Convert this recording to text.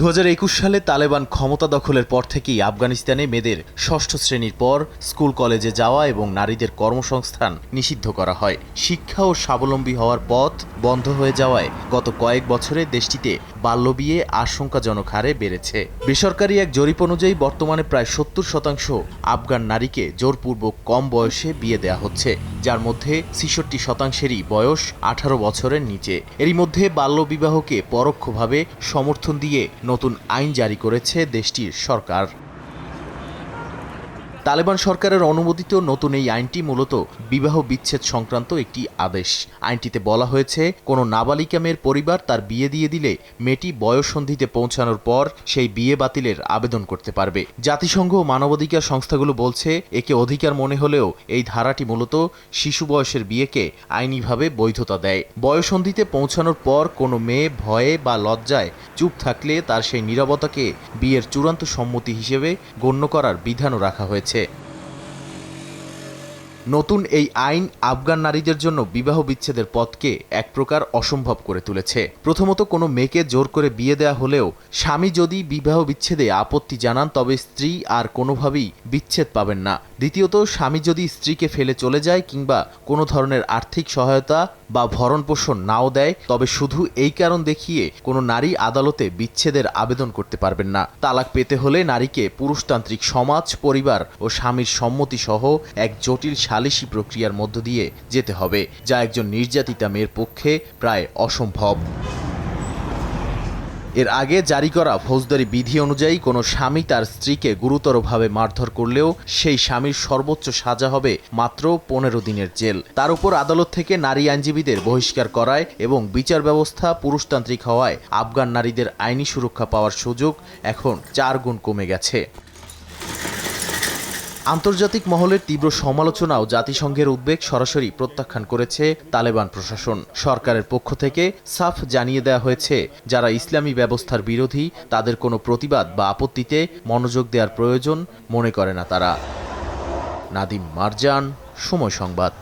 2021 সালে তালেবান ক্ষমতা দখলের পর থেকেই আফগানিস্তানে মেয়েদের ষষ্ঠ শ্রেণীর পর স্কুল কলেজে যাওয়া এবং নারীদের কর্মসংস্থান নিষিদ্ধ করা হয়। শিক্ষা ও স্বাবলম্বী হওয়ার পথ বন্ধ হয়ে যাওয়ায় গত কয়েক বছরে দেশটিতে বাল্যবিয়ে আশঙ্কাজনক হারে বেড়েছে। বেসরকারি এক জরিপ অনুযায়ী বর্তমানে প্রায় 70% আফগান নারীকে জোরপূর্বক কম বয়সে বিয়ে দেওয়া হচ্ছে, যার মধ্যে 66%-এরই বয়স 18 বছরের নিচে। এরই মধ্যে বাল্যবিবাহকে পরোক্ষভাবে সমর্থন দিয়ে নতুন আইন জারি করেছে দেশটির সরকার। তালেবান সরকারের অনুমোদিত নতুন এই আইনটি মূলত বিবাহ বিচ্ছেদ সংক্রান্ত একটি আদেশ। আইনটিতে বলা হয়েছে, কোনো নাবালিকা মেয়ের পরিবার তার বিয়ে দিয়ে দিলে মেয়েটি বয়ঃসন্ধিতে পৌঁছানোর পর সেই বিয়ে বাতিলের আবেদন করতে পারবে। জাতিসংঘ ও মানবাধিকার সংস্থাগুলো বলছে, একে অধিকার মনে হলেও এই ধারাটি মূলত শিশু বয়সের বিয়েকে আইনিভাবে বৈধতা দেয়। বয়ঃসন্ধিতে পৌঁছানোর পর কোনো মেয়ে ভয়ে বা লজ্জায় চুপ থাকলে তার সেই নীরবতাকে বিয়ের চূড়ান্ত সম্মতি হিসেবে গণ্য করার বিধানও রাখা হয়েছে। নতুন এই আইন আফগান নারীদের জন্য বিবাহ বিচ্ছেদের পথকে এক প্রকার অসম্ভব করে তুলেছে। প্রথমত, কোনো মেয়েকে জোর করে বিয়ে দেয়া হলেও স্বামী যদি বিবাহ বিচ্ছেদে আপত্তি জানান তবে স্ত্রী আর কোনোভাবেই বিচ্ছেদ পাবেন না। দ্বিতীয়ত, স্বামী যদি স্ত্রীকে ফেলে চলে যায় কিংবা কোনো ধরনের আর্থিক সহায়তা বা ভরণপোষণ নাও দেয়, তবে শুধু এই কারণ দেখিয়ে কোনো নারী আদালতে বিচ্ছেদের আবেদন করতে পারবেন না। তালাক পেতে হলে নারীকে পুরুষতান্ত্রিক সমাজ, পরিবার ও স্বামীর সম্মতি সহ এক জটিল সালিসি প্রক্রিয়ার মধ্য দিয়ে যেতে হবে, যা একজন নির্যাতিতা মেয়ের পক্ষে প্রায় অসম্ভব। এর আগে জারি করা ফৌজদারি বিধি অনুযায়ী কোনো স্বামী তার স্ত্রীকে গুরুতরভাবে মারধর করলেও সেই স্বামীর সর্বোচ্চ সাজা হবে মাত্র 15 দিনের জেল। তার উপর আদালত থেকে নারী আইনজীবীদের বহিষ্কার করায় এবং বিচার ব্যবস্থা পুরুষতান্ত্রিক হওয়ায় আফগান নারীদের আইনি সুরক্ষা পাওয়ার সুযোগ এখন 4 গুণ কমে গেছে। আন্তর্জাতিক মহলের তীব্র সমালোচনাও জাতিসংঘের উদ্বেগ সরাসরি প্রত্যাখ্যান করেছে তালেবান প্রশাসন। সরকারের পক্ষ থেকে সাফ জানিয়ে দেওয়া হয়েছে, যারা ইসলামী ব্যবস্থার বিরোধী তাদের কোনো প্রতিবাদ বা আপত্তিতে মনোযোগ দেওয়ার প্রয়োজন মনে করে না তারা। নাদিম মারজান, সময় সংবাদ।